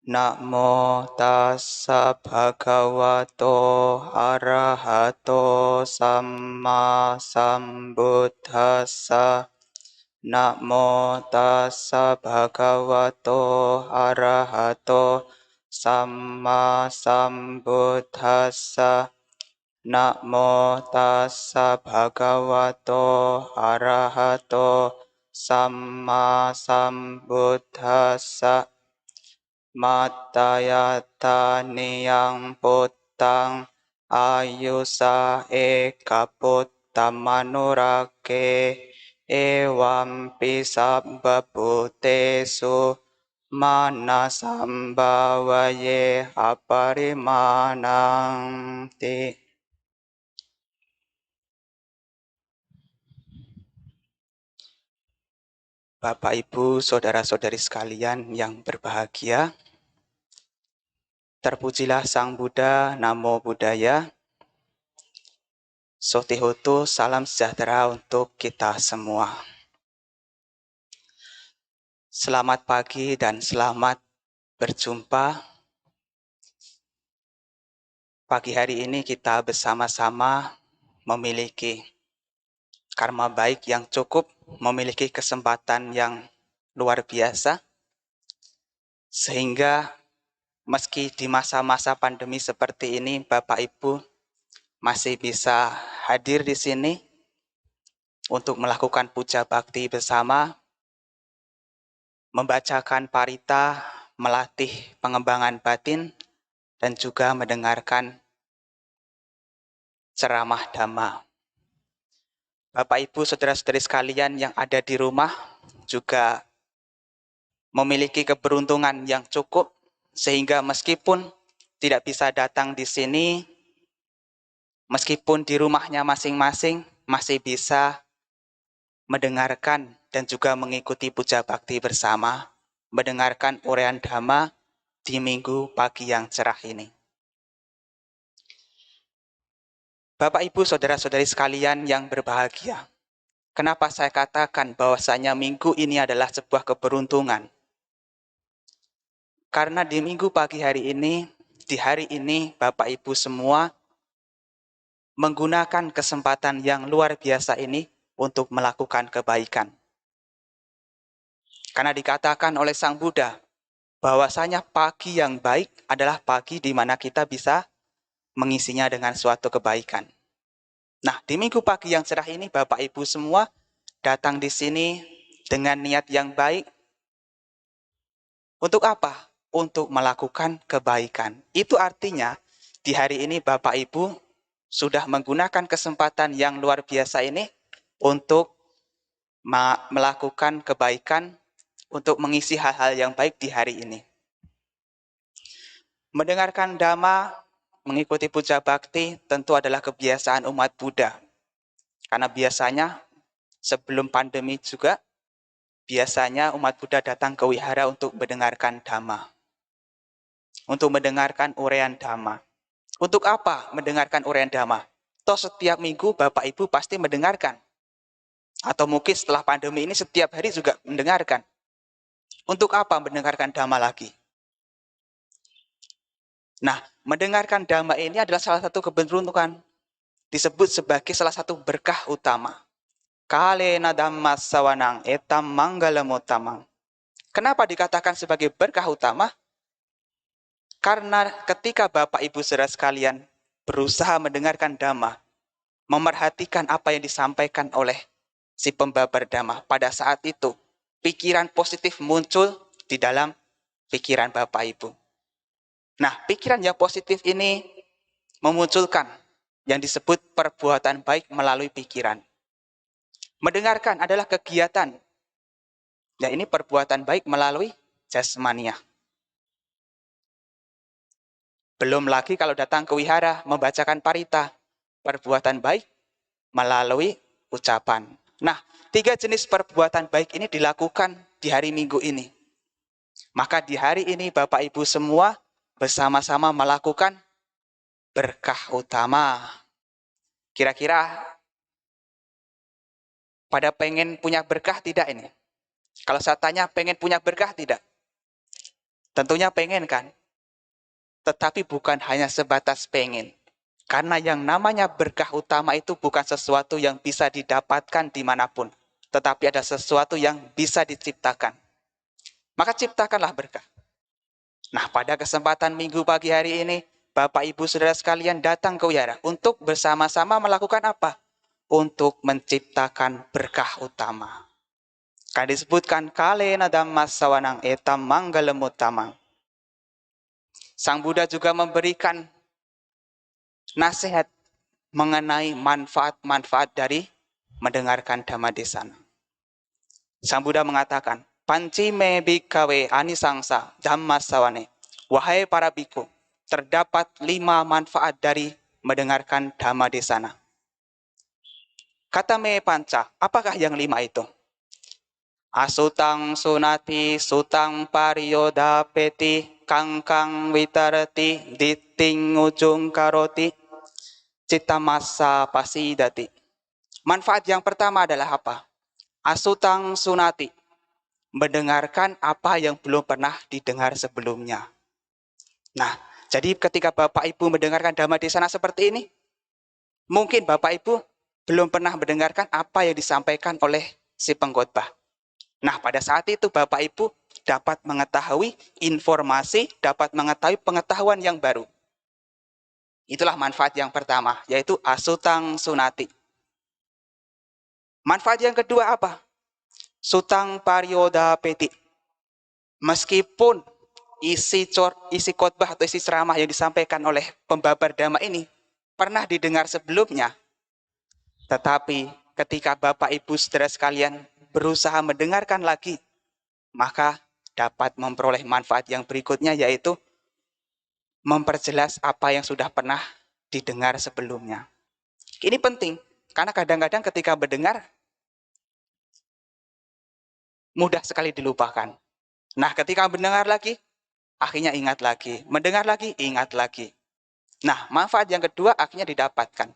Namo tassa bhagavato arahato samma sambuddhassa. Namo tassa bhagavato arahato samma sambuddhassa. Namo tassa bhagavato arahato samma sambuddhassa. Matayata niyang puttang ayusa eka puttamanurake ewampi sabba bhutesu manasambhavaye aparimananti. Bapak, Ibu, saudara-saudari sekalian yang berbahagia, terpujilah Sang Buddha, Namo Buddhaya. Sotihotu, salam sejahtera untuk kita semua. Selamat pagi dan selamat berjumpa. Pagi hari ini kita bersama-sama memiliki karma baik yang cukup, memiliki kesempatan yang luar biasa, sehingga meski di masa-masa pandemi seperti ini, Bapak Ibu masih bisa hadir di sini untuk melakukan puja bakti bersama, membacakan parita, melatih pengembangan batin, dan juga mendengarkan ceramah Dhamma. Bapak, Ibu, saudara-saudari sekalian yang ada di rumah juga memiliki keberuntungan yang cukup, sehingga meskipun tidak bisa datang di sini, meskipun di rumahnya masing-masing, masih bisa mendengarkan dan juga mengikuti puja bakti bersama, mendengarkan uraian Dhamma di minggu pagi yang cerah ini. Bapak, Ibu, saudara-saudari sekalian yang berbahagia, kenapa saya katakan bahwasanya minggu ini adalah sebuah keberuntungan? Karena di minggu pagi hari ini, di hari ini Bapak Ibu semua menggunakan kesempatan yang luar biasa ini untuk melakukan kebaikan. Karena dikatakan oleh Sang Buddha, bahwasanya pagi yang baik adalah pagi di mana kita bisa mengisinya dengan suatu kebaikan. Nah, di minggu pagi yang cerah ini Bapak Ibu semua datang di sini dengan niat yang baik. Untuk apa? Untuk melakukan kebaikan. Itu artinya di hari ini Bapak Ibu sudah menggunakan kesempatan yang luar biasa ini untuk melakukan kebaikan, untuk mengisi hal-hal yang baik di hari ini. Mendengarkan Dhamma, mengikuti puja bakti tentu adalah kebiasaan umat Buddha. Karena biasanya sebelum pandemi juga, biasanya umat Buddha datang ke wihara untuk mendengarkan Dhamma. Untuk mendengarkan uraian Dhamma. Untuk apa mendengarkan uraian Dhamma? Toh setiap minggu Bapak Ibu pasti mendengarkan. Atau mungkin setelah pandemi ini setiap hari juga mendengarkan. Untuk apa mendengarkan Dhamma lagi? Nah, mendengarkan Dhamma ini adalah salah satu keberuntungan. Disebut sebagai salah satu berkah utama. Kalena Dhamma sawanang etam manggalam utamang. Kenapa dikatakan sebagai berkah utama? Karena ketika Bapak Ibu saudara sekalian berusaha mendengarkan Dhamma, memerhatikan apa yang disampaikan oleh si pembabar Dhamma, pada saat itu pikiran positif muncul di dalam pikiran Bapak Ibu. Nah, pikiran yang positif ini memunculkan yang disebut perbuatan baik melalui pikiran. Mendengarkan adalah kegiatan. Ya, ini perbuatan baik melalui jasmania. Belum lagi kalau datang ke wihara membacakan parita, perbuatan baik melalui ucapan. Nah, 3 jenis perbuatan baik ini dilakukan di hari Minggu ini. Maka di hari ini Bapak Ibu semua bersama-sama melakukan berkah utama. Kira-kira pada pengen punya berkah tidak ini? Kalau saya tanya pengen punya berkah tidak? Tentunya pengen kan? Tetapi bukan hanya sebatas pengen. Karena yang namanya berkah utama itu bukan sesuatu yang bisa didapatkan dimanapun. Tetapi ada sesuatu yang bisa diciptakan. Maka ciptakanlah berkah. Nah, pada kesempatan minggu pagi hari ini, Bapak Ibu Saudara sekalian datang ke wihara untuk bersama-sama melakukan apa? Untuk menciptakan berkah utama. Kan disebutkan kalena dhammas sawanang etam manggalem utamang. Sang Buddha juga memberikan nasihat mengenai manfaat-manfaat dari mendengarkan Dhammadesana. Sang Buddha mengatakan, Pancime bhikkhave anisangsa dhammasawane. Wahai para biku, terdapat 5 manfaat dari mendengarkan Dhammadesana. Kata me panca, apakah yang 5 itu? Asutang sunati sutang pariyodapeti kangkang witarati diting ujung karoti citamasa pasidati. Manfaat yang pertama adalah apa? Asutang sunati, mendengarkan apa yang belum pernah didengar sebelumnya. Nah, jadi ketika Bapak Ibu mendengarkan Dhammadesana seperti ini, mungkin Bapak Ibu belum pernah mendengarkan apa yang disampaikan oleh si pengkhotbah. Nah, pada saat itu Bapak Ibu dapat mengetahui informasi, dapat mengetahui pengetahuan yang baru. Itulah manfaat yang pertama, yaitu asutang sunati. Manfaat yang kedua apa? Sutang pariyodapeti. Meskipun isi khotbah atau isi ceramah yang disampaikan oleh pembabar dhamma ini pernah didengar sebelumnya, tetapi ketika Bapak Ibu saudara sekalian berusaha mendengarkan lagi, maka dapat memperoleh manfaat yang berikutnya, yaitu memperjelas apa yang sudah pernah didengar sebelumnya. Ini penting, karena kadang-kadang ketika mendengar, mudah sekali dilupakan. Nah, ketika mendengar lagi, akhirnya ingat lagi. Mendengar lagi, ingat lagi. Nah, manfaat yang kedua akhirnya didapatkan.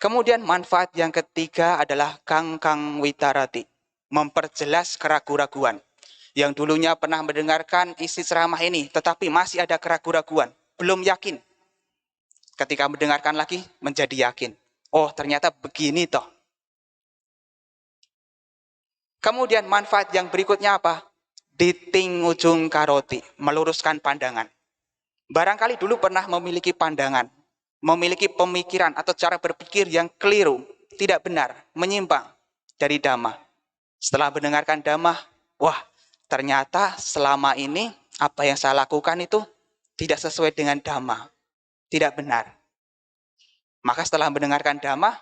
Kemudian manfaat yang ketiga adalah kangkang witarati, memperjelas keraguan-raguan. Yang dulunya pernah mendengarkan isi ceramah ini, tetapi masih ada keraguan-raguan, belum yakin. Ketika mendengarkan lagi, menjadi yakin. Oh, ternyata begini toh. Kemudian manfaat yang berikutnya apa? Diting ujung karoti, meluruskan pandangan. Barangkali dulu pernah memiliki pandangan, memiliki pemikiran atau cara berpikir yang keliru, tidak benar, menyimpang dari Dhamma. Setelah mendengarkan Dhamma, wah, ternyata selama ini apa yang saya lakukan itu tidak sesuai dengan Dhamma, tidak benar. Maka setelah mendengarkan Dhamma,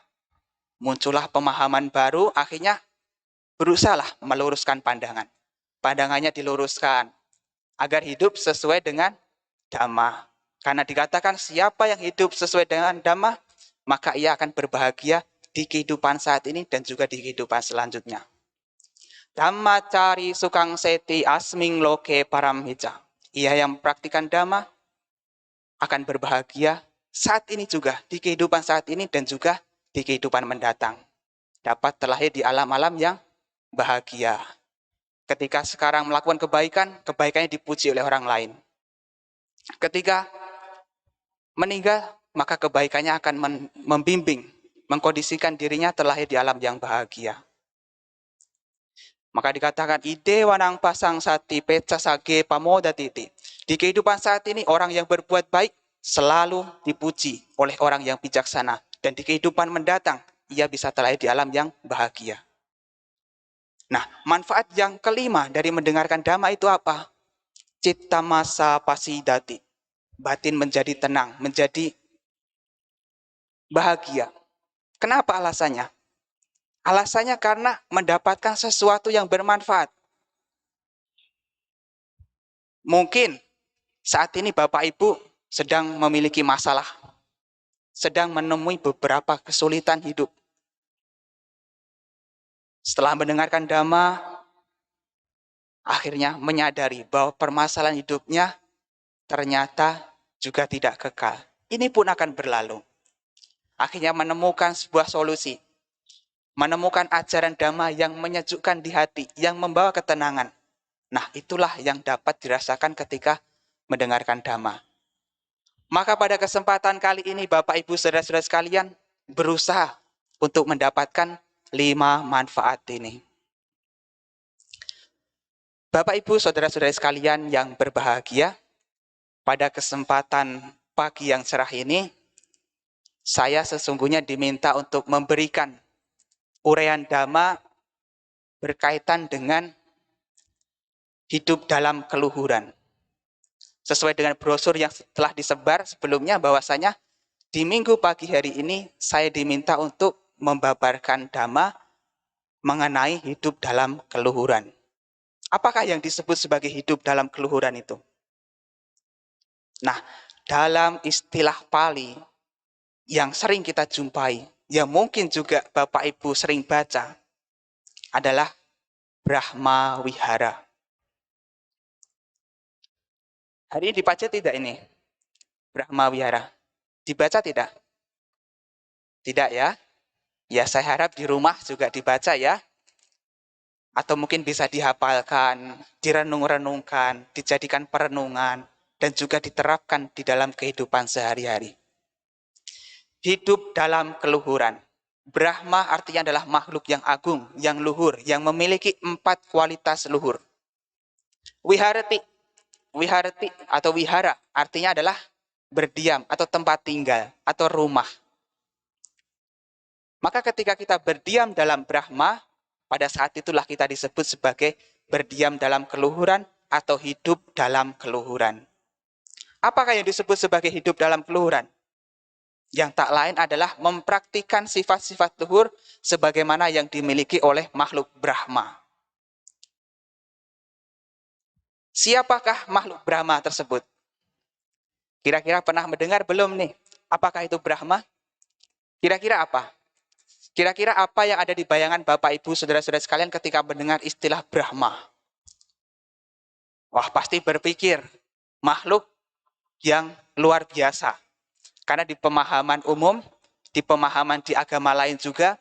muncullah pemahaman baru, akhirnya berusahalah meluruskan pandangan. Pandangannya diluruskan agar hidup sesuai dengan Dhamma. Karena dikatakan siapa yang hidup sesuai dengan Dhamma, maka ia akan berbahagia di kehidupan saat ini dan juga di kehidupan selanjutnya. Dhamma cari sukang seti asming loke paramhija. Ia yang mempraktikkan Dhamma akan berbahagia saat ini juga, di kehidupan saat ini dan juga di kehidupan mendatang. Dapat terlahir di alam-alam yang bahagia. Ketika sekarang melakukan kebaikan, kebaikannya dipuji oleh orang lain. Ketika meninggal, maka kebaikannya akan membimbing, mengkondisikan dirinya terlahir di alam yang bahagia. Maka dikatakan, ide wanang pasang sati peca sage pamodatiti. Di kehidupan saat ini, orang yang berbuat baik selalu dipuji oleh orang yang bijaksana. Dan di kehidupan mendatang, ia bisa terlahir di alam yang bahagia. Nah, manfaat yang kelima dari mendengarkan Dhamma itu apa? Citamasa pasidati. Batin menjadi tenang, menjadi bahagia. Kenapa alasannya? Alasannya karena mendapatkan sesuatu yang bermanfaat. Mungkin saat ini Bapak Ibu sedang memiliki masalah, sedang menemui beberapa kesulitan hidup. Setelah mendengarkan Dhamma, akhirnya menyadari bahwa permasalahan hidupnya ternyata juga tidak kekal. Ini pun akan berlalu. Akhirnya menemukan sebuah solusi. Menemukan ajaran Dhamma yang menyejukkan di hati, yang membawa ketenangan. Nah, itulah yang dapat dirasakan ketika mendengarkan Dhamma. Maka pada kesempatan kali ini Bapak Ibu saudara-saudara sekalian berusaha untuk mendapatkan 5 manfaat ini. Bapak Ibu saudara-saudara sekalian yang berbahagia, pada kesempatan pagi yang cerah ini saya sesungguhnya diminta untuk memberikan uraian Dhamma berkaitan dengan hidup dalam keluhuran. Sesuai dengan brosur yang telah disebar sebelumnya bahwasanya di minggu pagi hari ini saya diminta untuk membabarkan Dhamma mengenai hidup dalam keluhuran. Apakah yang disebut sebagai hidup dalam keluhuran itu? Nah, dalam istilah Pali yang sering kita jumpai, yang mungkin juga Bapak Ibu sering baca, adalah Brahma Wihara. Hari ini dibaca tidak ini? Brahma Wihara. Dibaca tidak? Tidak ya? Ya, saya harap di rumah juga dibaca ya. Atau mungkin bisa dihafalkan, direnung-renungkan, dijadikan perenungan, dan juga diterapkan di dalam kehidupan sehari-hari. Hidup dalam keluhuran. Brahma artinya adalah makhluk yang agung, yang luhur, yang memiliki 4 kualitas luhur. Wiharati atau wihara artinya adalah berdiam atau tempat tinggal atau rumah. Maka ketika kita berdiam dalam Brahma, pada saat itulah kita disebut sebagai berdiam dalam keluhuran atau hidup dalam keluhuran. Apakah yang disebut sebagai hidup dalam keluhuran? Yang tak lain adalah mempraktikkan sifat-sifat luhur sebagaimana yang dimiliki oleh makhluk Brahma. Siapakah makhluk Brahma tersebut? Kira-kira pernah mendengar belum nih? Apakah itu Brahma? Kira-kira apa? Kira-kira apa yang ada di bayangan Bapak Ibu saudara-saudara sekalian ketika mendengar istilah Brahma? Wah, pasti berpikir makhluk yang luar biasa. Karena di pemahaman umum, di pemahaman di agama lain juga,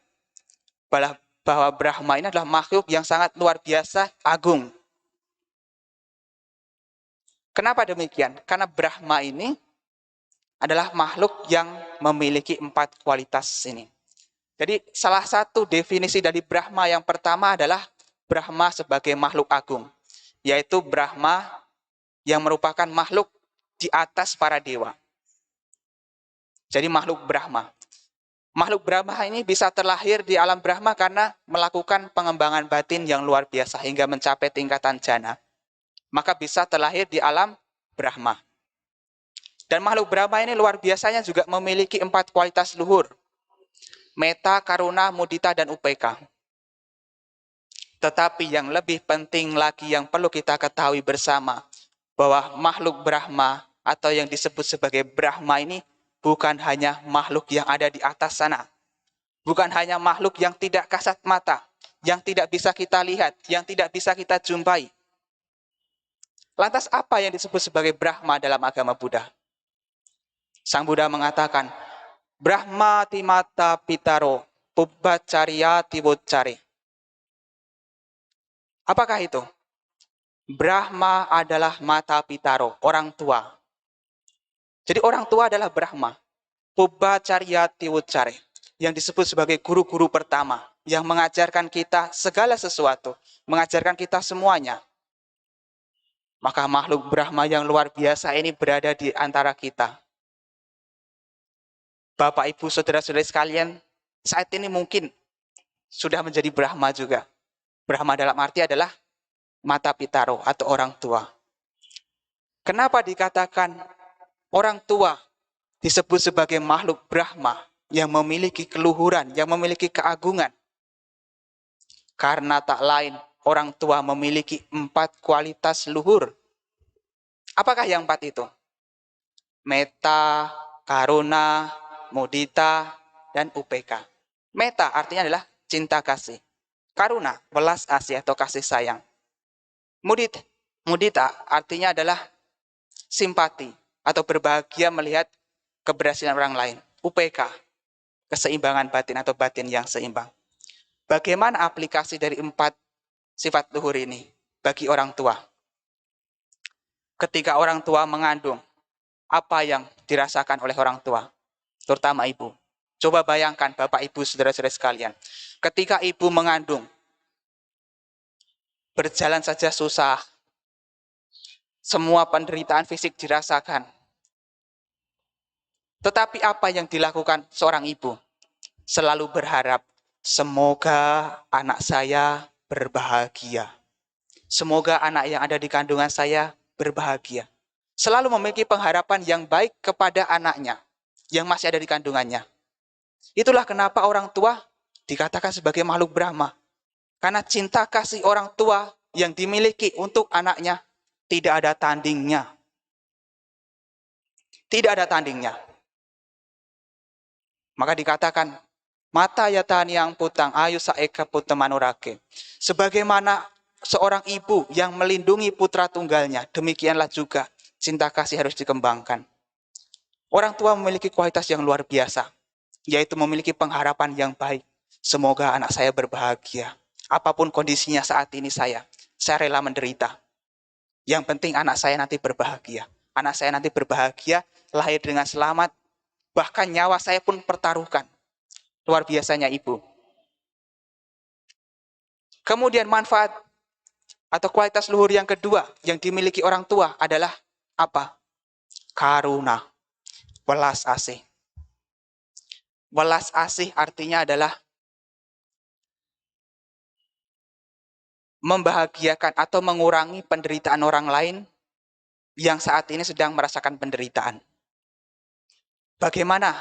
bahwa Brahma ini adalah makhluk yang sangat luar biasa, agung. Kenapa demikian? Karena Brahma ini adalah makhluk yang memiliki 4 kualitas ini. Jadi salah satu definisi dari Brahma yang pertama adalah Brahma sebagai makhluk agung, yaitu Brahma yang merupakan makhluk di atas para dewa. Jadi makhluk Brahma. Makhluk Brahma ini bisa terlahir di alam Brahma karena melakukan pengembangan batin yang luar biasa hingga mencapai tingkatan jana. Maka bisa terlahir di alam Brahma. Dan makhluk Brahma ini luar biasanya juga memiliki 4 kualitas luhur. Metta, Karuna, Mudita, dan Upeka. Tetapi yang lebih penting lagi yang perlu kita ketahui bersama, bahwa makhluk Brahma atau yang disebut sebagai Brahma ini bukan hanya makhluk yang ada di atas sana. Bukan hanya makhluk yang tidak kasat mata, yang tidak bisa kita lihat, yang tidak bisa kita jumpai. Lantas apa yang disebut sebagai Brahma dalam agama Buddha? Sang Buddha mengatakan, Brahma timata pitaro, pubbacariya tiwocare. Apakah itu? Brahma adalah mata pitaro, orang tua. Jadi orang tua adalah Brahma. Pubbacariya tiwocare, yang disebut sebagai guru-guru pertama, yang mengajarkan kita segala sesuatu, mengajarkan kita semuanya. Maka makhluk Brahma yang luar biasa ini berada di antara kita. Bapak, Ibu, saudara-saudari sekalian, saat ini mungkin sudah menjadi Brahma juga. Brahma dalam arti adalah mata pitaro atau orang tua. Kenapa dikatakan orang tua disebut sebagai makhluk Brahma yang memiliki keluhuran, yang memiliki keagungan? Karena tak lain, orang tua memiliki 4 kualitas luhur. Apakah yang 4 itu? Metta, Karuna, Mudita, dan Upeka. Metta artinya adalah cinta kasih. Karuna, welas asih atau kasih sayang. Mudita artinya adalah simpati atau berbahagia melihat keberhasilan orang lain. Upeka, keseimbangan batin atau batin yang seimbang. Bagaimana aplikasi dari 4 sifat luhur ini? bagi orang tua. Ketika orang tua mengandung, apa yang dirasakan oleh orang tua, terutama ibu. Coba bayangkan Bapak Ibu saudara-saudara sekalian, ketika ibu mengandung, berjalan saja susah, semua penderitaan fisik dirasakan. Tetapi apa yang dilakukan seorang ibu? Selalu berharap, semoga anak saya berbahagia. Semoga anak yang ada di kandungan saya berbahagia. Selalu memiliki pengharapan yang baik kepada anaknya yang masih ada di kandungannya. Itulah kenapa orang tua dikatakan sebagai makhluk Brahma. Karena cinta kasih orang tua yang dimiliki untuk anaknya tidak ada tandingnya. Tidak ada tandingnya. Maka dikatakan, mata yatani yang putang ayu saeka putemanurake. Sebagaimana seorang ibu yang melindungi putra tunggalnya, demikianlah juga cinta kasih harus dikembangkan. Orang tua memiliki kualitas yang luar biasa, yaitu memiliki pengharapan yang baik. Semoga anak saya berbahagia. Apapun kondisinya saat ini saya rela menderita. Yang penting anak saya nanti berbahagia. Anak saya nanti berbahagia, lahir dengan selamat, bahkan nyawa saya pun pertaruhkan. Luar biasanya ibu. Kemudian manfaat atau kualitas luhur yang kedua yang dimiliki orang tua adalah apa? Karuna, welas asih. Welas asih artinya adalah membahagiakan atau mengurangi penderitaan orang lain yang saat ini sedang merasakan penderitaan. Bagaimana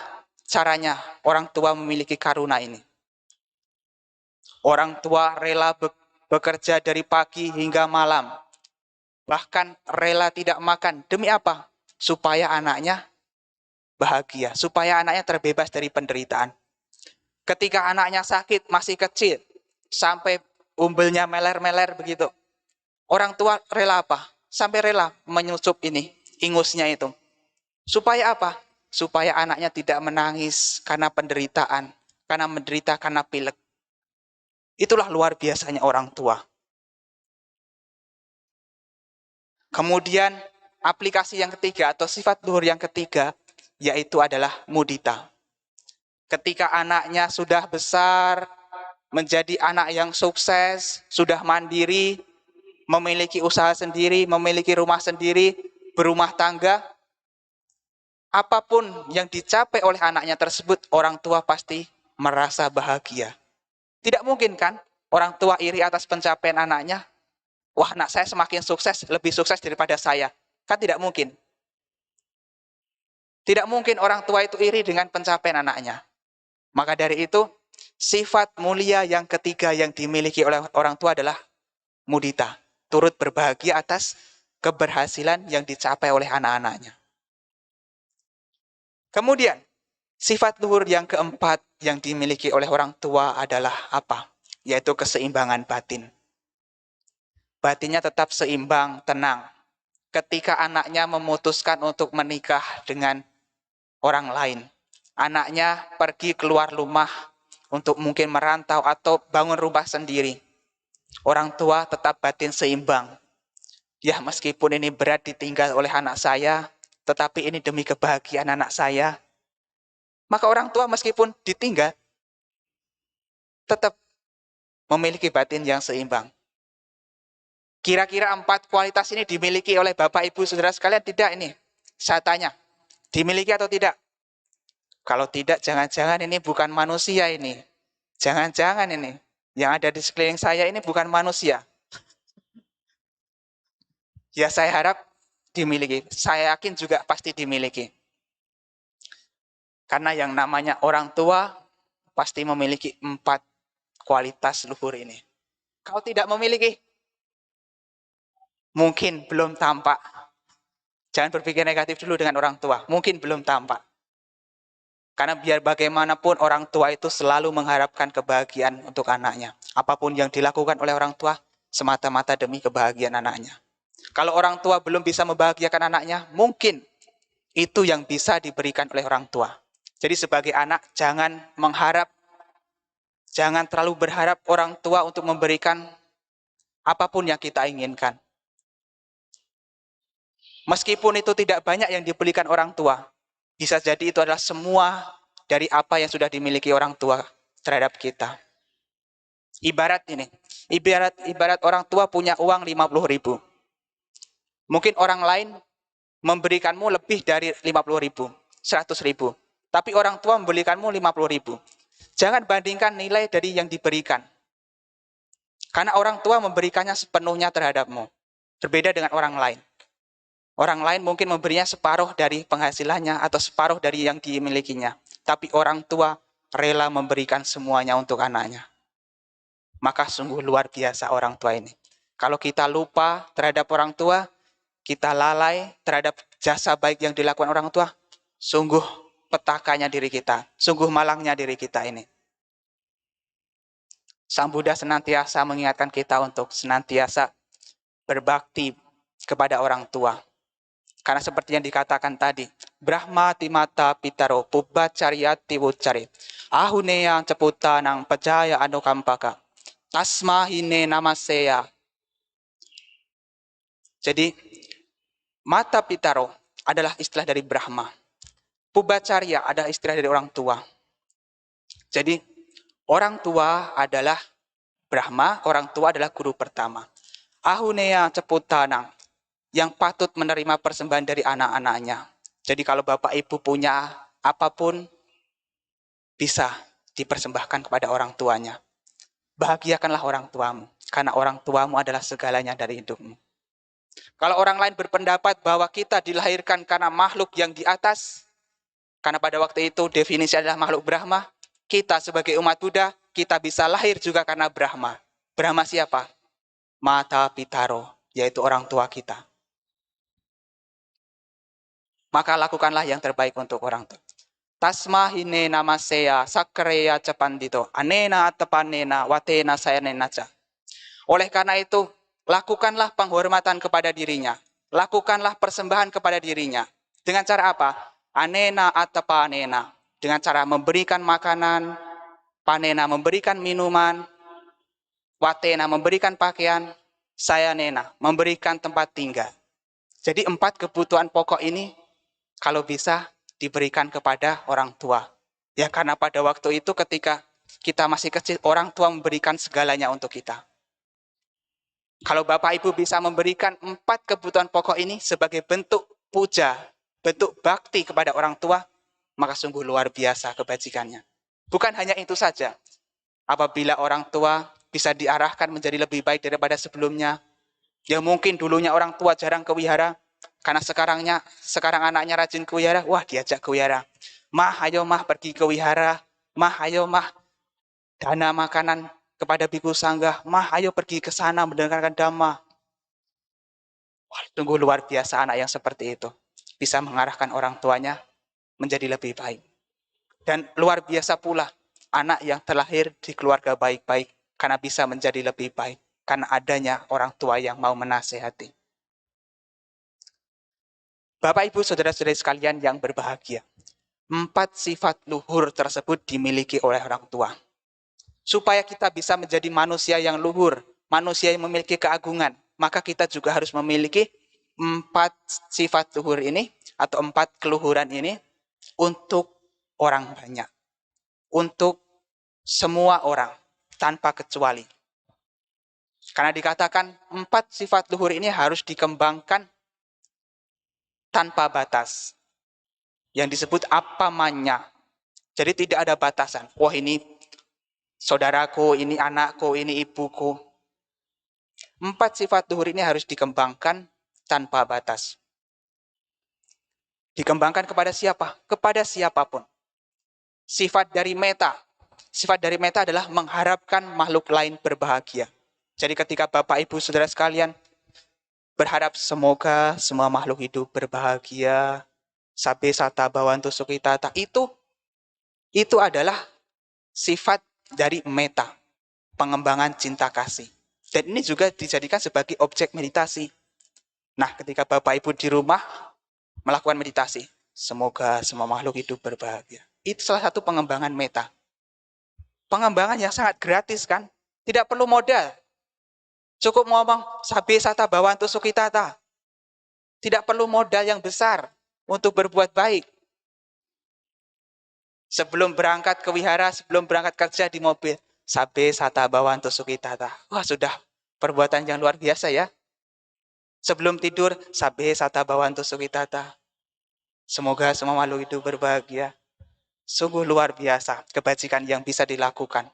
caranya orang tua memiliki karuna ini? Orang tua rela bekerja dari pagi hingga malam. Bahkan rela tidak makan. Demi apa? Supaya anaknya bahagia. Supaya anaknya terbebas dari penderitaan. Ketika anaknya sakit, masih kecil, sampai umbelnya meler-meler begitu. Orang tua rela apa? Sampai rela menyusup ini, ingusnya itu. Supaya apa? Supaya anaknya tidak menangis karena penderitaan, karena menderita karena pilek. Itulah luar biasanya orang tua. Kemudian aplikasi yang ketiga atau sifat luhur yang ketiga, yaitu adalah mudita. Ketika anaknya sudah besar, menjadi anak yang sukses, sudah mandiri, memiliki usaha sendiri, memiliki rumah sendiri, berumah tangga, apapun yang dicapai oleh anaknya tersebut, orang tua pasti merasa bahagia. Tidak mungkin kan orang tua iri atas pencapaian anaknya? Wah, anak saya semakin sukses, lebih sukses daripada saya. Kan tidak mungkin. Tidak mungkin orang tua itu iri dengan pencapaian anaknya. Maka dari itu, sifat mulia yang ketiga yang dimiliki oleh orang tua adalah mudita. Turut berbahagia atas keberhasilan yang dicapai oleh anak-anaknya. Kemudian, sifat luhur yang keempat yang dimiliki oleh orang tua adalah apa? Yaitu keseimbangan batin. Batinnya tetap seimbang, tenang. Ketika anaknya memutuskan untuk menikah dengan orang lain, anaknya pergi keluar rumah untuk mungkin merantau atau bangun rumah sendiri, orang tua tetap batin seimbang. Ya, meskipun ini berat ditinggal oleh anak saya, tetapi ini demi kebahagiaan anak saya. Maka orang tua meskipun ditinggal, tetap memiliki batin yang seimbang. Kira-kira 4 kualitas ini dimiliki oleh Bapak Ibu Saudara sekalian tidak ini? Saya tanya, dimiliki atau tidak? Kalau tidak, jangan-jangan ini bukan manusia ini. Jangan-jangan ini, yang ada di sekeliling saya ini bukan manusia. Ya, saya harap dimiliki. Saya yakin juga pasti dimiliki. Karena yang namanya orang tua pasti memiliki 4 kualitas luhur ini. Kalau tidak memiliki, mungkin belum tampak. Jangan berpikir negatif dulu dengan orang tua. Mungkin belum tampak. Karena biar bagaimanapun orang tua itu selalu mengharapkan kebahagiaan untuk anaknya. Apapun yang dilakukan oleh orang tua semata-mata demi kebahagiaan anaknya. Kalau orang tua belum bisa membahagiakan anaknya, mungkin itu yang bisa diberikan oleh orang tua. Jadi sebagai anak jangan terlalu berharap orang tua untuk memberikan apapun yang kita inginkan. Meskipun itu tidak banyak yang dibelikan orang tua, bisa jadi itu adalah semua dari apa yang sudah dimiliki orang tua terhadap kita. Ibarat ini, ibarat orang tua punya uang 50.000. Mungkin orang lain memberikanmu lebih dari 50.000, 100.000. Tapi orang tua memberikanmu 50.000. Jangan bandingkan nilai dari yang diberikan. Karena orang tua memberikannya sepenuhnya terhadapmu. Berbeda dengan orang lain. Orang lain mungkin memberinya separuh dari penghasilannya atau separuh dari yang dimilikinya. Tapi orang tua rela memberikan semuanya untuk anaknya. Maka sungguh luar biasa orang tua ini. Kalau kita lupa terhadap orang tua, kita lalai terhadap jasa baik yang dilakukan orang tua, sungguh petakanya diri kita, sungguh malangnya diri kita ini. Sang Buddha senantiasa mengingatkan kita untuk senantiasa berbakti kepada orang tua. Karena seperti yang dikatakan tadi, Brahma timata pitaro pubbacariati wucari. Ahuneya ceputanang pejaya anukampaka. Tasma hine namaseya. Jadi, mata pitaro adalah istilah dari Brahma. Pubbacariya adalah istilah dari orang tua. Jadi, orang tua adalah Brahma, orang tua adalah guru pertama. Ahuneya ceputanang, yang patut menerima persembahan dari anak-anaknya. Jadi kalau bapak ibu punya apapun, bisa dipersembahkan kepada orang tuanya. Bahagiakanlah orang tuamu, karena orang tuamu adalah segalanya dari hidupmu. Kalau orang lain berpendapat bahwa kita dilahirkan karena makhluk yang di atas, karena pada waktu itu definisi adalah makhluk Brahma, kita sebagai umat Buddha, kita bisa lahir juga karena Brahma. Brahma siapa? Mata Pitaro, yaitu orang tua kita. Maka lakukanlah yang terbaik untuk orang tua. Tasma hine namaseya sakreya capandito anena atapanena watena sayanena ca. Oleh karena itu, lakukanlah penghormatan kepada dirinya. Lakukanlah persembahan kepada dirinya. Dengan cara apa? Anena atapanena. Dengan cara memberikan makanan, panena memberikan minuman, watena memberikan pakaian, sayanena memberikan tempat tinggal. Jadi 4 kebutuhan pokok ini kalau bisa diberikan kepada orang tua. Ya karena pada waktu itu ketika kita masih kecil, orang tua memberikan segalanya untuk kita. Kalau bapak ibu bisa memberikan 4 kebutuhan pokok ini sebagai bentuk puja, bentuk bakti kepada orang tua, maka sungguh luar biasa kebajikannya. Bukan hanya itu saja. Apabila orang tua bisa diarahkan menjadi lebih baik daripada sebelumnya, ya mungkin dulunya orang tua jarang ke wihara, karena sekarang anaknya rajin ke wihara, wah diajak ke wihara. Mah, ayo mah pergi ke wihara. Mah, ayo mah dana makanan kepada biku sangga. Mah, ayo pergi ke sana mendengarkan dhamma. Wah, sungguh luar biasa anak yang seperti itu. Bisa mengarahkan orang tuanya menjadi lebih baik. Dan luar biasa pula anak yang terlahir di keluarga baik-baik karena bisa menjadi lebih baik. Karena adanya orang tua yang mau menasehati. Bapak, Ibu, Saudara-saudari sekalian yang berbahagia. 4 sifat luhur tersebut dimiliki oleh orang tua. Supaya kita bisa menjadi manusia yang luhur, manusia yang memiliki keagungan, maka kita juga harus memiliki 4 sifat luhur ini, atau 4 keluhuran ini, untuk orang banyak. Untuk semua orang, tanpa kecuali. Karena dikatakan 4 sifat luhur ini harus dikembangkan tanpa batas. Yang disebut apamanya. Jadi tidak ada batasan. Wah, ini saudaraku, ini anakku, ini ibuku. 4 sifat luhur ini harus dikembangkan tanpa batas. Dikembangkan kepada siapa? Kepada siapapun. Sifat dari meta. Sifat dari meta adalah mengharapkan makhluk lain berbahagia. Jadi ketika Bapak, Ibu, Saudara sekalian berharap semoga semua makhluk hidup berbahagia, sabe sata bawantu sukitata, itu adalah sifat dari meta, pengembangan cinta kasih. Dan ini juga dijadikan sebagai objek meditasi. Nah, ketika Bapak Ibu di rumah melakukan meditasi, semoga semua makhluk hidup berbahagia. Itu salah satu pengembangan meta. Pengembangan yang sangat gratis kan? Tidak perlu modal. Cukup ngomong sabe sata bawantu sukitata. Tidak perlu modal yang besar untuk berbuat baik. Sebelum berangkat ke wihara, sebelum berangkat kerja di mobil, sabe sata bawantu sukitata. Wah, sudah perbuatan yang luar biasa ya. Sebelum tidur, sabe sata bawantu sukitata. Semoga semua makhluk hidup berbahagia. Sungguh luar biasa kebajikan yang bisa dilakukan.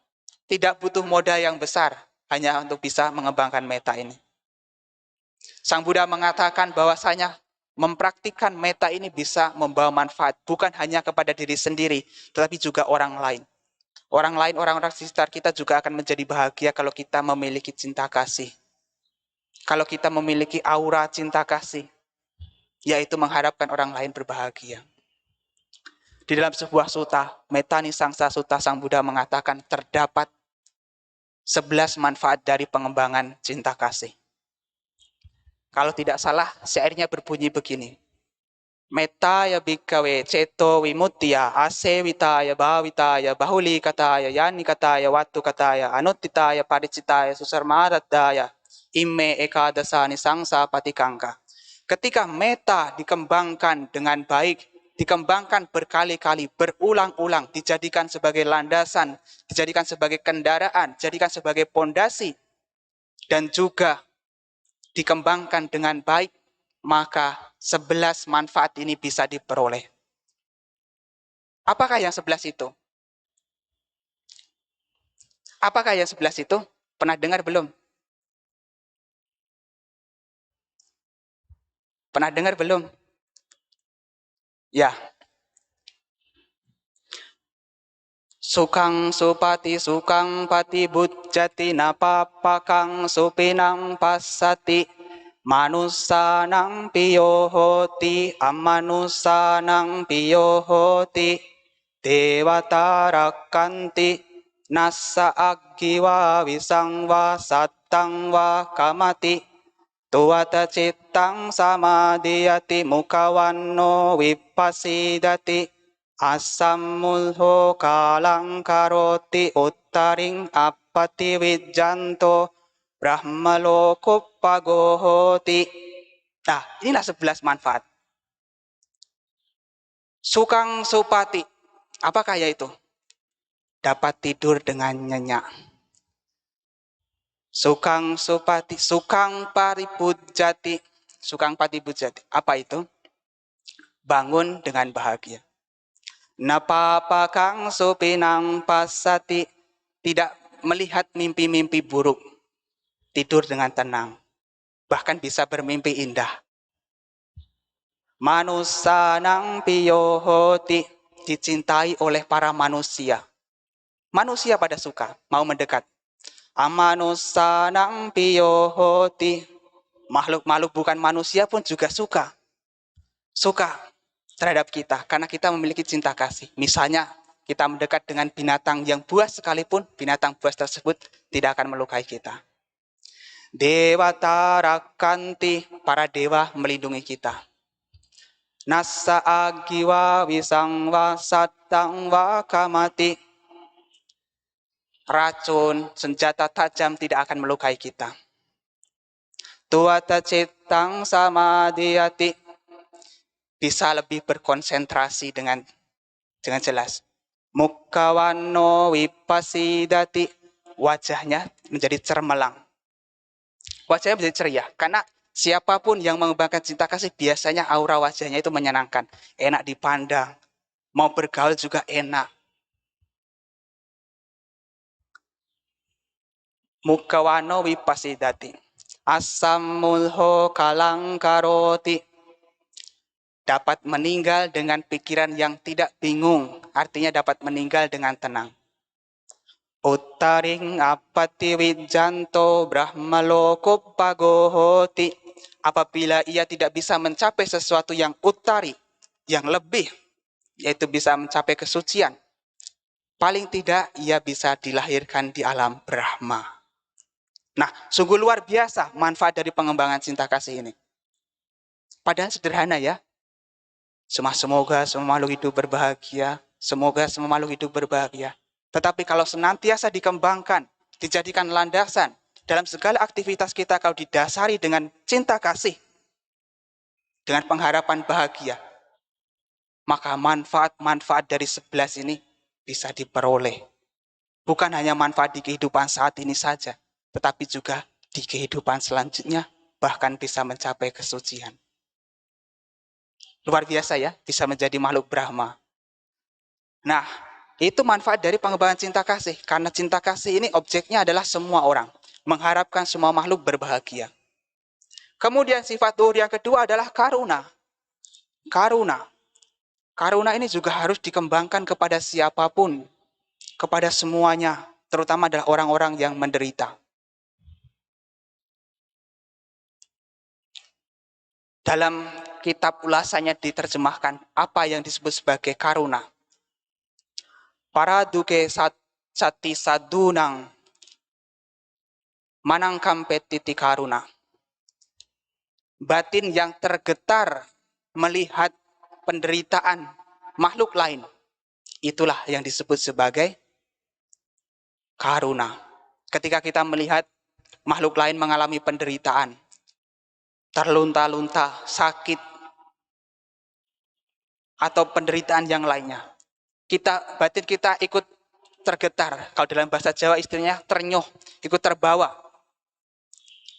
Tidak butuh modal yang besar, hanya untuk bisa mengembangkan meta ini. Sang Buddha mengatakan bahwasanya mempraktikkan meta ini bisa membawa manfaat bukan hanya kepada diri sendiri, tetapi juga orang lain. Orang lain, orang-orang sekitar kita juga akan menjadi bahagia kalau kita memiliki cinta kasih. Kalau kita memiliki aura cinta kasih, yaitu mengharapkan orang lain berbahagia. Di dalam sebuah sutta, Metani Sangsa Sutta, Sang Buddha mengatakan terdapat 11 manfaat dari pengembangan cinta kasih. Kalau tidak salah, syairnya berbunyi begini. Metta ya bhikkhave ceto vimuttiya asevitaya bhavitaya bahuli kataya yani kataya wattu kataya anuttitaya paricitaya susarmadadaya imme ekadasani sangsa patikangka. Ketika metta dikembangkan dengan baik, dikembangkan berkali-kali, berulang-ulang, dijadikan sebagai landasan, dijadikan sebagai kendaraan, dijadikan sebagai pondasi, dan juga dikembangkan dengan baik, maka 11 manfaat ini bisa diperoleh. Apakah yang 11 itu? Apakah yang 11 itu? Pernah dengar belum? Pernah dengar belum? Ya. Sukang supati sukang pati bujjati napapakang supinang passati manusanang piyohoti amanusanang piyohoti dewatarakkanti nassa aggiwa visangwa sattang wa kamati tuwata cittang samadhiyati mukawanno vippasidati asammulho kalang karoti uttaring appati wijjanto brahmalokuppagohoti. Nah, inilah 11 manfaat. Sukang supati. Apakah ya itu? Dapat tidur dengan nyenyak. Sukang supati, sukang paribujjati. Sukang paribujjati. Apa itu? Bangun dengan bahagia. Napapakang supinang passati. Tidak melihat mimpi-mimpi buruk. Tidur dengan tenang. Bahkan bisa bermimpi indah. Manusanang piyohoti. Dicintai oleh para manusia. Manusia pada suka, mau mendekat. Amanusanang piyohoti. Makhluk-makhluk bukan manusia pun juga suka. Suka terhadap kita, karena kita memiliki cinta kasih. Misalnya, kita mendekat dengan binatang yang buas sekalipun, binatang buas tersebut tidak akan melukai kita. Dewata rakkanti, para dewa melindungi kita. Nassa agiwa visangwa sattang wa kamati. Racun, senjata tajam tidak akan melukai kita. Tuwata cittang samadhiyati. Bisa lebih berkonsentrasi dengan jelas. Mukawanno vippasidati. Wajahnya menjadi cermelang. Wajahnya menjadi ceria. Karena siapapun yang mengembangkan cinta kasih, biasanya aura wajahnya itu menyenangkan. Enak dipandang. Mau bergaul juga enak. Mukawano vippasidati. Asammulho kalang karoti. Dapat meninggal dengan pikiran yang tidak bingung. Artinya dapat meninggal dengan tenang. Uttaring appati wijjanto brahmalokuppagohoti. Apabila ia tidak bisa mencapai sesuatu yang uttari, yang lebih, yaitu bisa mencapai kesucian, paling tidak ia bisa dilahirkan di alam Brahma. Nah, sungguh luar biasa manfaat dari pengembangan cinta kasih ini. Padahal sederhana ya. Semoga semua makhluk hidup berbahagia. Semoga semua makhluk hidup berbahagia. Tetapi kalau senantiasa dikembangkan, dijadikan landasan, dalam segala aktivitas kita kalau didasari dengan cinta kasih, dengan pengharapan bahagia, maka manfaat-manfaat dari 11 ini bisa diperoleh. Bukan hanya manfaat di kehidupan saat ini saja, tetapi juga di kehidupan selanjutnya, bahkan bisa mencapai kesucian. Luar biasa ya, bisa menjadi makhluk Brahma. Nah, itu manfaat dari pengembangan cinta kasih. Karena cinta kasih ini objeknya adalah semua orang. Mengharapkan semua makhluk berbahagia. Kemudian sifat luhur yang kedua adalah karuna. Karuna. Karuna ini juga harus dikembangkan kepada siapapun. Kepada semuanya. Terutama adalah orang-orang yang menderita. Dalam kitab ulasannya diterjemahkan apa yang disebut sebagai karuna. Para duke sati sadunang manangkam petiti karuna. Batin yang tergetar melihat penderitaan makhluk lain. Itulah yang disebut sebagai karuna. Ketika kita melihat makhluk lain mengalami penderitaan, terlunta-lunta, sakit, atau penderitaan yang lainnya, batin kita ikut tergetar. Kalau dalam bahasa Jawa istilahnya ternyuh, ikut terbawa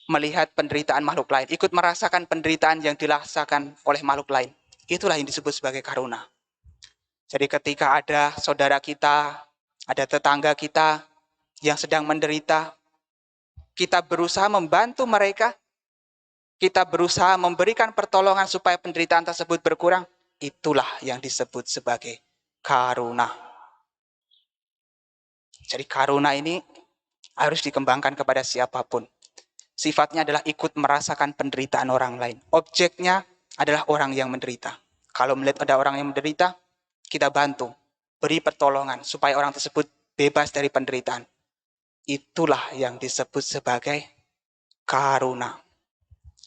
melihat penderitaan makhluk lain, ikut merasakan penderitaan yang dirasakan oleh makhluk lain. Itulah yang disebut sebagai karuna. Jadi ketika ada saudara kita, ada tetangga kita yang sedang menderita, kita berusaha membantu mereka, kita berusaha memberikan pertolongan supaya penderitaan tersebut berkurang, itulah yang disebut sebagai karuna. Jadi karuna ini harus dikembangkan kepada siapapun. Sifatnya adalah ikut merasakan penderitaan orang lain. Objeknya adalah orang yang menderita. Kalau melihat ada orang yang menderita, kita bantu, beri pertolongan supaya orang tersebut bebas dari penderitaan. Itulah yang disebut sebagai karuna.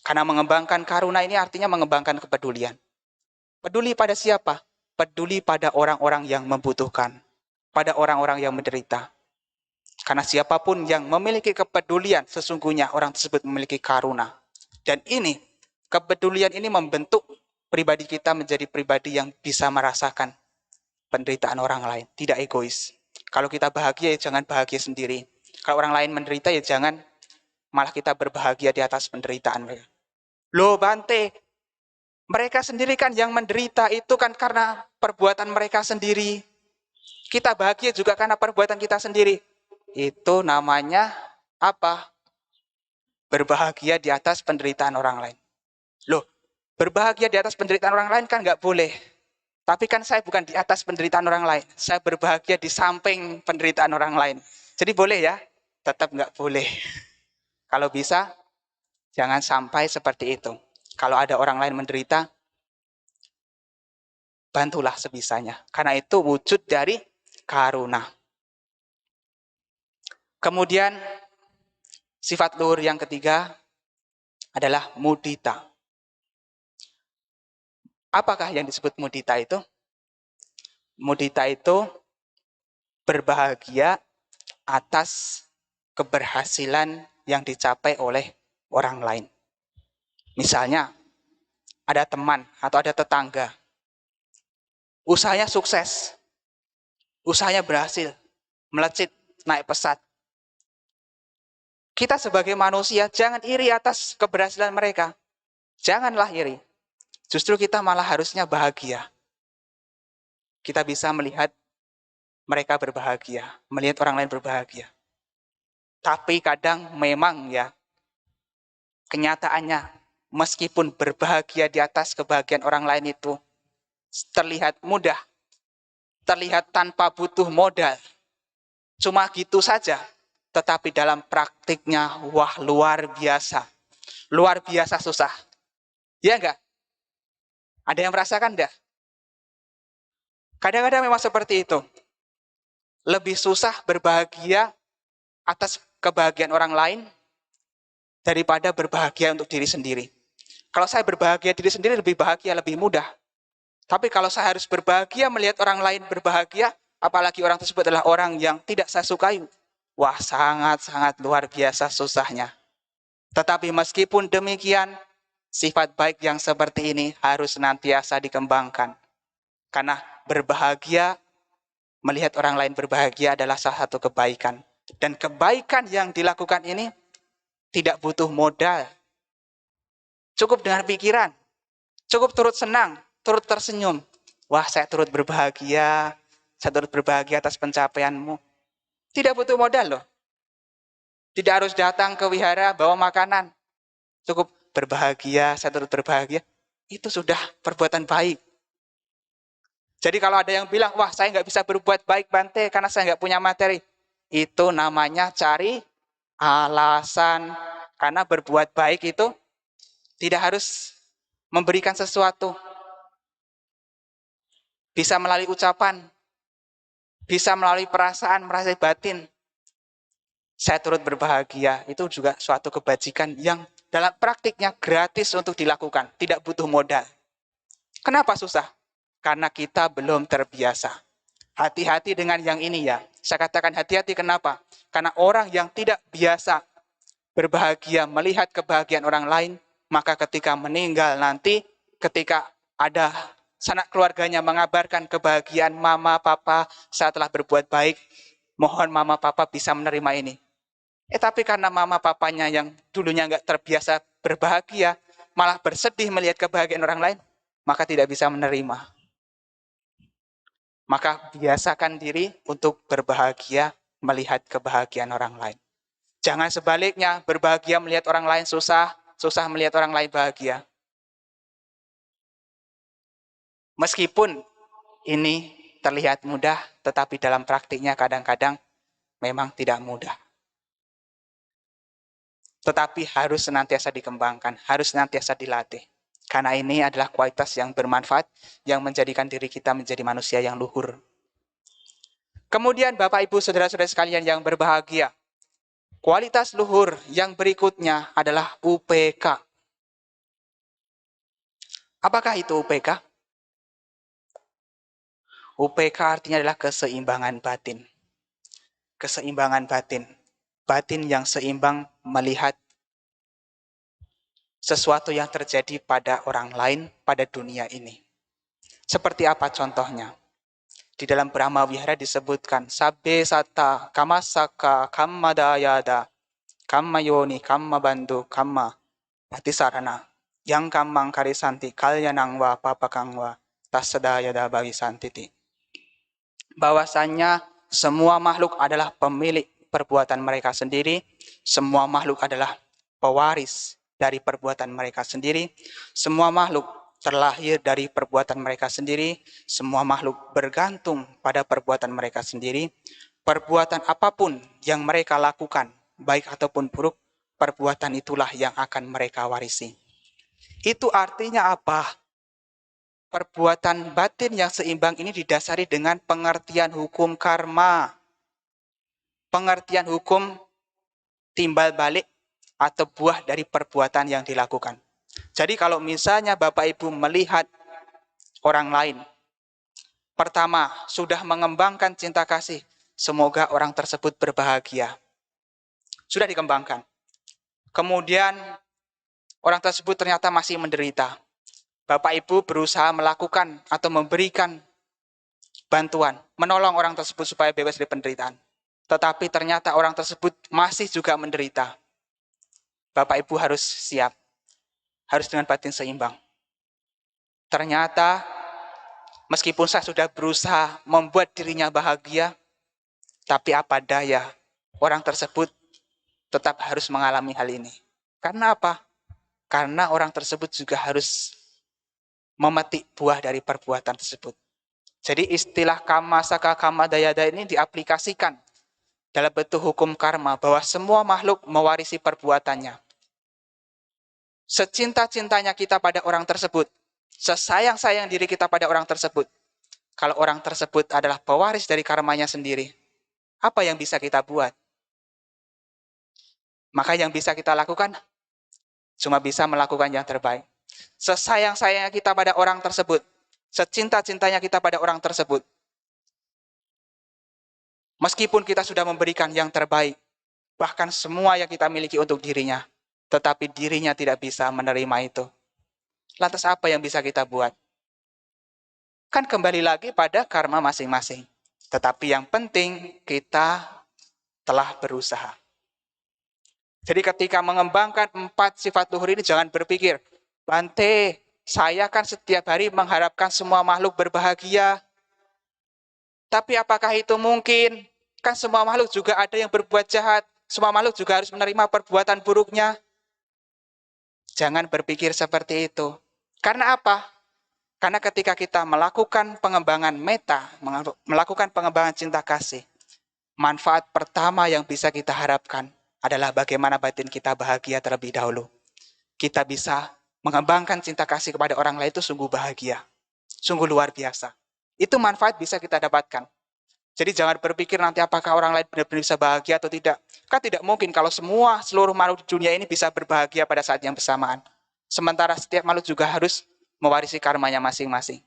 Karena mengembangkan karuna ini artinya mengembangkan kepedulian. Peduli pada siapa? Peduli pada orang-orang yang membutuhkan, pada orang-orang yang menderita. Karena siapapun yang memiliki kepedulian, sesungguhnya orang tersebut memiliki karuna. Dan ini, kepedulian ini membentuk pribadi kita menjadi pribadi yang bisa merasakan penderitaan orang lain, tidak egois. Kalau kita bahagia, ya jangan bahagia sendiri. Kalau orang lain menderita, ya jangan malah kita berbahagia di atas penderitaan mereka. Loh Bante, mereka sendiri kan yang menderita itu kan karena perbuatan mereka sendiri. Kita bahagia juga karena perbuatan kita sendiri. Itu namanya apa? Berbahagia di atas penderitaan orang lain. Loh, berbahagia di atas penderitaan orang lain kan nggak boleh. Tapi kan saya bukan di atas penderitaan orang lain. Saya berbahagia di samping penderitaan orang lain. Jadi boleh ya? Tetap nggak boleh. Kalau bisa, jangan sampai seperti itu. Kalau ada orang lain menderita, bantulah sebisanya. Karena itu wujud dari karuna. Kemudian sifat luhur yang ketiga adalah mudita. Apakah yang disebut mudita itu? Mudita itu berbahagia atas keberhasilan yang dicapai oleh orang lain. Misalnya, ada teman atau ada tetangga, usahanya sukses, usahanya berhasil, melejit, naik pesat. Kita sebagai manusia jangan iri atas keberhasilan mereka. Janganlah iri. Justru kita malah harusnya bahagia. Kita bisa melihat mereka berbahagia, melihat orang lain berbahagia. Tapi kadang memang ya, kenyataannya meskipun berbahagia di atas kebahagiaan orang lain itu terlihat mudah, terlihat tanpa butuh modal. Cuma gitu saja. Tetapi dalam praktiknya, wah luar biasa. Luar biasa susah. Ya enggak? Ada yang merasakan enggak? Kadang-kadang memang seperti itu. Lebih susah berbahagia atas kebahagiaan orang lain daripada berbahagia untuk diri sendiri. Kalau saya berbahagia diri sendiri lebih bahagia, lebih mudah. Tapi kalau saya harus berbahagia melihat orang lain berbahagia, apalagi orang tersebut adalah orang yang tidak saya sukai, Wah, sangat-sangat luar biasa susahnya. Tetapi meskipun demikian, sifat baik yang seperti ini harus senantiasa dikembangkan. Karena berbahagia, melihat orang lain berbahagia adalah salah satu kebaikan. Dan kebaikan yang dilakukan ini tidak butuh modal. Cukup dengan pikiran, cukup turut senang, turut tersenyum. Wah, saya turut berbahagia, saya turut berbahagia atas pencapaianmu. Tidak butuh modal loh. Tidak harus datang ke wihara bawa makanan. Cukup berbahagia, saya turut berbahagia. Itu sudah perbuatan baik. Jadi kalau ada yang bilang, wah saya nggak bisa berbuat baik Bante karena saya nggak punya materi. Itu namanya cari alasan. Karena berbuat baik itu tidak harus memberikan sesuatu. Bisa melalui ucapan, bisa melalui perasaan, merasa batin. Saya turut berbahagia, itu juga suatu kebajikan yang dalam praktiknya gratis untuk dilakukan, tidak butuh modal. Kenapa susah? Karena kita belum terbiasa. Hati-hati dengan yang ini ya. Saya katakan hati-hati kenapa? Karena orang yang tidak biasa berbahagia melihat kebahagiaan orang lain, maka ketika meninggal nanti, ketika ada sanak keluarganya mengabarkan kebahagiaan mama, papa, saya telah berbuat baik, mohon mama, papa bisa menerima ini. Tapi karena mama, papanya yang dulunya nggak terbiasa berbahagia, malah bersedih melihat kebahagiaan orang lain, maka tidak bisa menerima. Maka biasakan diri untuk berbahagia melihat kebahagiaan orang lain. Jangan sebaliknya, berbahagia melihat orang lain susah, susah melihat orang lain bahagia. Meskipun ini terlihat mudah, tetapi dalam praktiknya kadang-kadang memang tidak mudah. Tetapi harus senantiasa dikembangkan, harus senantiasa dilatih. Karena ini adalah kualitas yang bermanfaat, yang menjadikan diri kita menjadi manusia yang luhur. Kemudian Bapak Ibu Saudara-saudara sekalian yang berbahagia, kualitas luhur yang berikutnya adalah UPK. Apakah itu UPK? UPK artinya adalah keseimbangan batin. Keseimbangan batin. Batin yang seimbang melihat sesuatu yang terjadi pada orang lain, pada dunia ini. Seperti apa contohnya? Di dalam Brahma Wihara disebutkan, Sabbe satta kamasaka kammadayada kammayoni kammabandu kamma patisarana yang kammang karisanti kalyanang wa papakang wa tasadayada bawisantiti. Bahwasannya semua makhluk adalah pemilik perbuatan mereka sendiri, semua makhluk adalah pewaris dari perbuatan mereka sendiri, semua makhluk terlahir dari perbuatan mereka sendiri, semua makhluk bergantung pada perbuatan mereka sendiri. Perbuatan apapun yang mereka lakukan, baik ataupun buruk, perbuatan itulah yang akan mereka warisi. Itu artinya apa? Perbuatan batin yang seimbang ini didasari dengan pengertian hukum karma. Pengertian hukum timbal balik atau buah dari perbuatan yang dilakukan. Jadi kalau misalnya Bapak Ibu melihat orang lain, pertama sudah mengembangkan cinta kasih, semoga orang tersebut berbahagia. Sudah dikembangkan. Kemudian orang tersebut ternyata masih menderita. Bapak Ibu berusaha melakukan atau memberikan bantuan, menolong orang tersebut supaya bebas dari penderitaan. Tetapi ternyata orang tersebut masih juga menderita. Bapak Ibu harus siap, harus dengan batin seimbang. Ternyata meskipun saya sudah berusaha membuat dirinya bahagia, tapi apa daya, orang tersebut tetap harus mengalami hal ini. Karena apa? Karena orang tersebut juga harus memetik buah dari perbuatan tersebut. Jadi istilah kamasaka kamadayada ini diaplikasikan dalam bentuk hukum karma, bahwa semua makhluk mewarisi perbuatannya. Secinta-cintanya kita pada orang tersebut, sesayang-sayang diri kita pada orang tersebut, kalau orang tersebut adalah pewaris dari karmanya sendiri, apa yang bisa kita buat? Maka yang bisa kita lakukan, cuma bisa melakukan yang terbaik. Sesayang-sayangnya kita pada orang tersebut, secinta-cintanya kita pada orang tersebut, Meskipun kita sudah memberikan yang terbaik, bahkan semua yang kita miliki untuk dirinya, tetapi dirinya tidak bisa menerima itu. Lantas apa yang bisa kita buat? Kan kembali lagi pada karma masing-masing. Tetapi yang penting kita telah berusaha. Jadi ketika mengembangkan 4 sifat luhur ini jangan berpikir, Bante, saya kan setiap hari mengharapkan semua makhluk berbahagia. Tapi apakah itu mungkin? Kan semua makhluk juga ada yang berbuat jahat. Semua makhluk juga harus menerima perbuatan buruknya. Jangan berpikir seperti itu. Karena apa? Karena ketika kita melakukan pengembangan meta, melakukan pengembangan cinta kasih, manfaat pertama yang bisa kita harapkan adalah bagaimana batin kita bahagia terlebih dahulu. Kita bisa mengembangkan cinta kasih kepada orang lain itu sungguh bahagia. Sungguh luar biasa. Itu manfaat bisa kita dapatkan. Jadi jangan berpikir nanti apakah orang lain benar-benar bisa bahagia atau tidak. Kan tidak mungkin kalau seluruh makhluk di dunia ini bisa berbahagia pada saat yang bersamaan. Sementara setiap makhluk juga harus mewarisi karmanya masing-masing.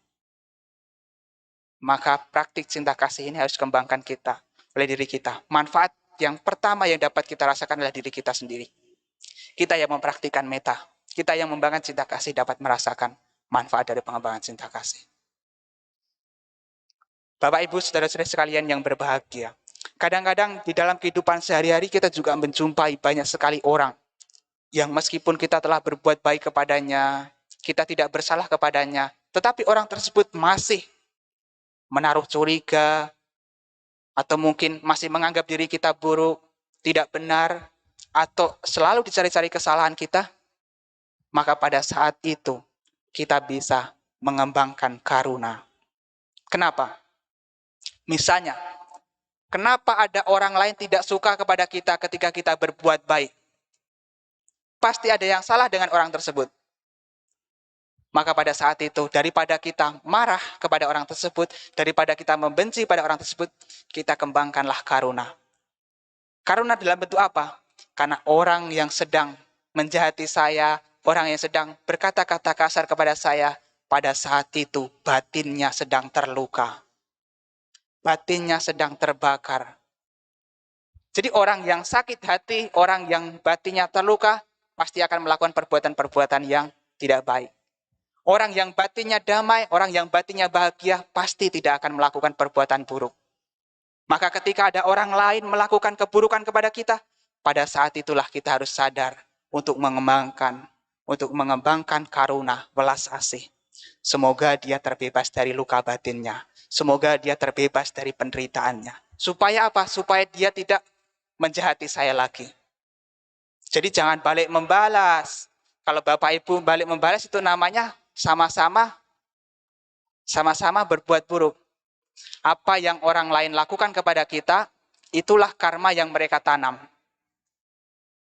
Maka praktik cinta kasih ini harus kembangkan kita, oleh diri kita. Manfaat yang pertama yang dapat kita rasakan adalah diri kita sendiri. Kita yang mempraktikkan meta, kita yang membangun cinta kasih dapat merasakan manfaat dari pengembangan cinta kasih. Bapak, Ibu, saudara-saudara sekalian yang berbahagia, kadang-kadang di dalam kehidupan sehari-hari kita juga menjumpai banyak sekali orang yang meskipun kita telah berbuat baik kepadanya, kita tidak bersalah kepadanya, tetapi orang tersebut masih menaruh curiga, atau mungkin masih menganggap diri kita buruk, tidak benar, atau selalu dicari-cari kesalahan kita, maka pada saat itu kita bisa mengembangkan karuna. Kenapa? Misalnya, kenapa ada orang lain tidak suka kepada kita ketika kita berbuat baik? Pasti ada yang salah dengan orang tersebut. Maka pada saat itu, daripada kita marah kepada orang tersebut, daripada kita membenci pada orang tersebut, kita kembangkanlah karuna. Karuna dalam bentuk apa? Karena orang yang sedang menjahati saya, orang yang sedang berkata-kata kasar kepada saya, pada saat itu batinnya sedang terluka. Batinnya sedang terbakar. Jadi orang yang sakit hati, orang yang batinnya terluka, pasti akan melakukan perbuatan-perbuatan yang tidak baik. Orang yang batinnya damai, orang yang batinnya bahagia, pasti tidak akan melakukan perbuatan buruk. Maka ketika ada orang lain melakukan keburukan kepada kita, pada saat itulah kita harus sadar untuk mengembangkan karuna, welas asih. Semoga dia terbebas dari luka batinnya. Semoga dia terbebas dari penderitaannya. Supaya apa? Supaya dia tidak menjahati saya lagi. Jadi jangan balik membalas. Kalau Bapak Ibu balik membalas itu namanya sama-sama berbuat buruk. Apa yang orang lain lakukan kepada kita, itulah karma yang mereka tanam.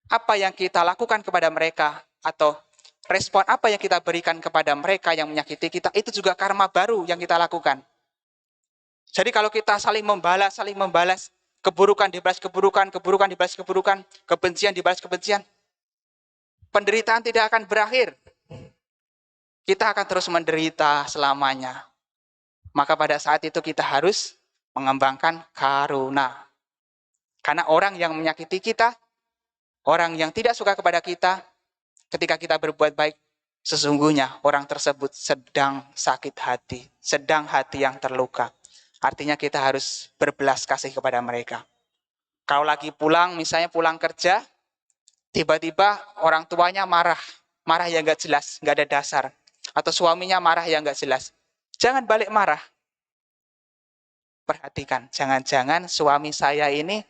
Apa yang kita lakukan kepada mereka, atau respon apa yang kita berikan kepada mereka yang menyakiti kita, itu juga karma baru yang kita lakukan. Jadi kalau kita saling membalas, keburukan dibalas keburukan, keburukan dibalas keburukan, kebencian dibalas kebencian, penderitaan tidak akan berakhir. Kita akan terus menderita selamanya. Maka pada saat itu kita harus mengembangkan karuna. Karena orang yang menyakiti kita, orang yang tidak suka kepada kita, ketika kita berbuat baik, sesungguhnya orang tersebut sedang sakit hati, sedang hati yang terluka. Artinya kita harus berbelas kasih kepada mereka. Kalau lagi pulang, misalnya pulang kerja, tiba-tiba orang tuanya marah yang nggak jelas, nggak ada dasar. Atau suaminya marah yang nggak jelas. Jangan balik marah. Perhatikan, jangan-jangan suami saya ini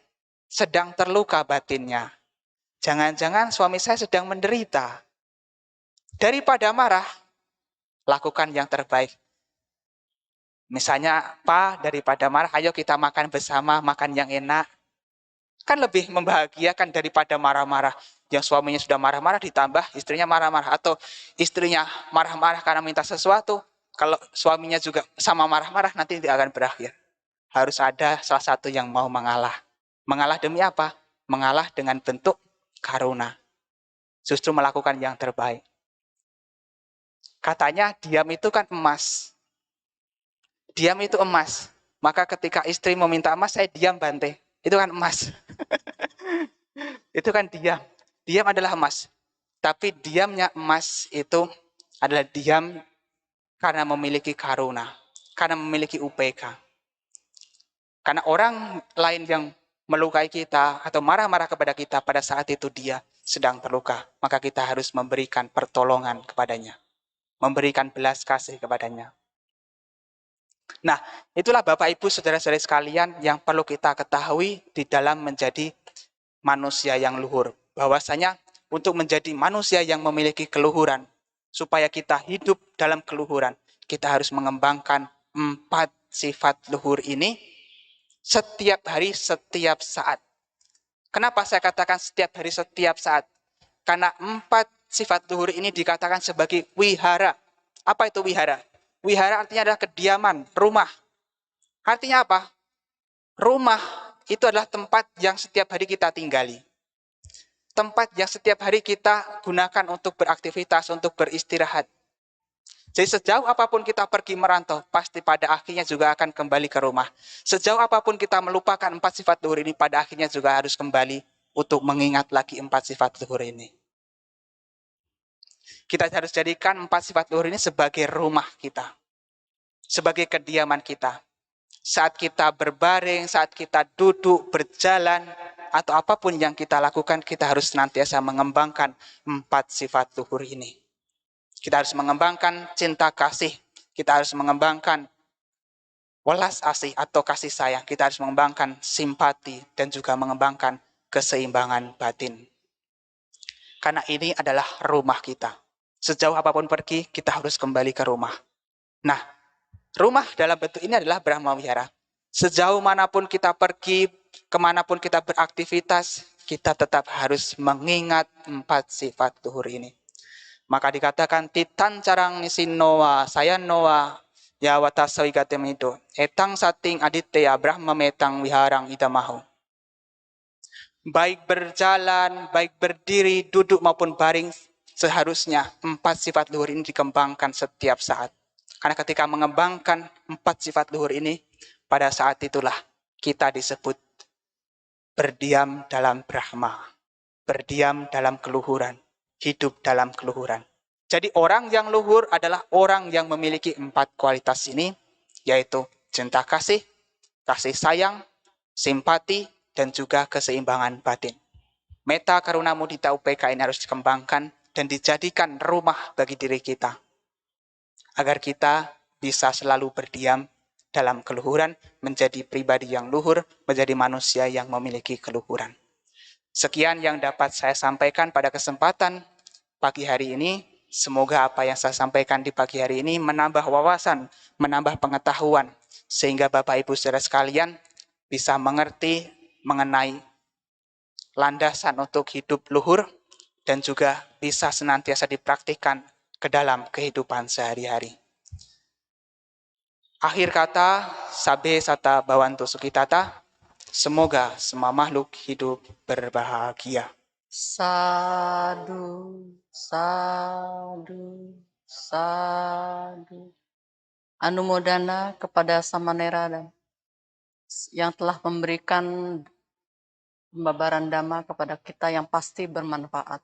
sedang terluka batinnya. Jangan-jangan suami saya sedang menderita. Daripada marah, lakukan yang terbaik. Misalnya, Pak, daripada marah, ayo kita makan bersama, makan yang enak. Kan lebih membahagiakan daripada marah-marah. Yang suaminya sudah marah-marah ditambah istrinya marah-marah. Atau istrinya marah-marah karena minta sesuatu. Kalau suaminya juga sama marah-marah, nanti tidak akan berakhir. Harus ada salah satu yang mau mengalah. Mengalah demi apa? Mengalah dengan bentuk karuna. Justru melakukan yang terbaik. Katanya diam itu kan emas. Diam itu emas. Maka ketika istri meminta emas, saya diam Bante. Itu kan emas. Itu kan diam. Diam adalah emas. Tapi diamnya emas itu adalah diam karena memiliki karuna, karena memiliki UPK. Karena orang lain yang melukai kita atau marah-marah kepada kita pada saat itu dia sedang terluka, maka kita harus memberikan pertolongan kepadanya, memberikan belas kasih kepadanya. Nah, itulah Bapak Ibu saudara-saudari sekalian yang perlu kita ketahui di dalam menjadi manusia yang luhur. Bahwasanya untuk menjadi manusia yang memiliki keluhuran, supaya kita hidup dalam keluhuran, kita harus mengembangkan 4 sifat luhur ini setiap hari, setiap saat. Kenapa saya katakan setiap hari, setiap saat? Karena 4 sifat luhur ini dikatakan sebagai wihara. Apa itu wihara? Wihara artinya adalah kediaman, rumah. Artinya apa? Rumah itu adalah tempat yang setiap hari kita tinggali. Tempat yang setiap hari kita gunakan untuk beraktivitas, untuk beristirahat. Jadi sejauh apapun kita pergi merantau, pasti pada akhirnya juga akan kembali ke rumah. Sejauh apapun kita melupakan 4 sifat luhur ini, pada akhirnya juga harus kembali untuk mengingat lagi 4 sifat luhur ini. Kita harus jadikan 4 sifat luhur ini sebagai rumah kita, sebagai kediaman kita. Saat kita berbaring, saat kita duduk, berjalan, atau apapun yang kita lakukan, kita harus senantiasa mengembangkan 4 sifat luhur ini. Kita harus mengembangkan cinta kasih. Kita harus mengembangkan welas asih atau kasih sayang. Kita harus mengembangkan simpati dan juga mengembangkan keseimbangan batin. Karena ini adalah rumah kita. Sejauh apapun pergi, kita harus kembali ke rumah. Nah, rumah dalam bentuk ini adalah Brahma Wihara. Sejauh manapun kita pergi, kemanapun kita beraktivitas, kita tetap harus mengingat 4 sifat luhur ini. Maka dikatakan titan carang nisin noa, saya noa, ya watasawi gatemido, etang sating aditya Brahma metang wiharang idamahu. Baik berjalan, baik berdiri, duduk maupun baring, seharusnya 4 sifat luhur ini dikembangkan setiap saat. Karena ketika mengembangkan 4 sifat luhur ini, pada saat itulah kita disebut berdiam dalam Brahma, berdiam dalam keluhuran, hidup dalam keluhuran. Jadi orang yang luhur adalah orang yang memiliki 4 kualitas ini, yaitu cinta kasih, kasih sayang, simpati, dan juga keseimbangan batin. Meta karuna mudita UPK ini harus dikembangkan dan dijadikan rumah bagi diri kita, agar kita bisa selalu berdiam dalam keluhuran, menjadi pribadi yang luhur, menjadi manusia yang memiliki keluhuran. Sekian yang dapat saya sampaikan pada kesempatan pagi hari ini. Semoga apa yang saya sampaikan di pagi hari ini menambah wawasan, menambah pengetahuan, sehingga Bapak Ibu saudara sekalian bisa mengerti mengenai landasan untuk hidup luhur dan juga bisa senantiasa dipraktikkan ke dalam kehidupan sehari-hari. Akhir kata, sabe sata bawantu sukitata, semoga semua makhluk hidup berbahagia. Sadu, sadu, sadu. Anumodana kepada Samanera dan yang telah memberikan pembabaran dhamma kepada kita yang pasti bermanfaat.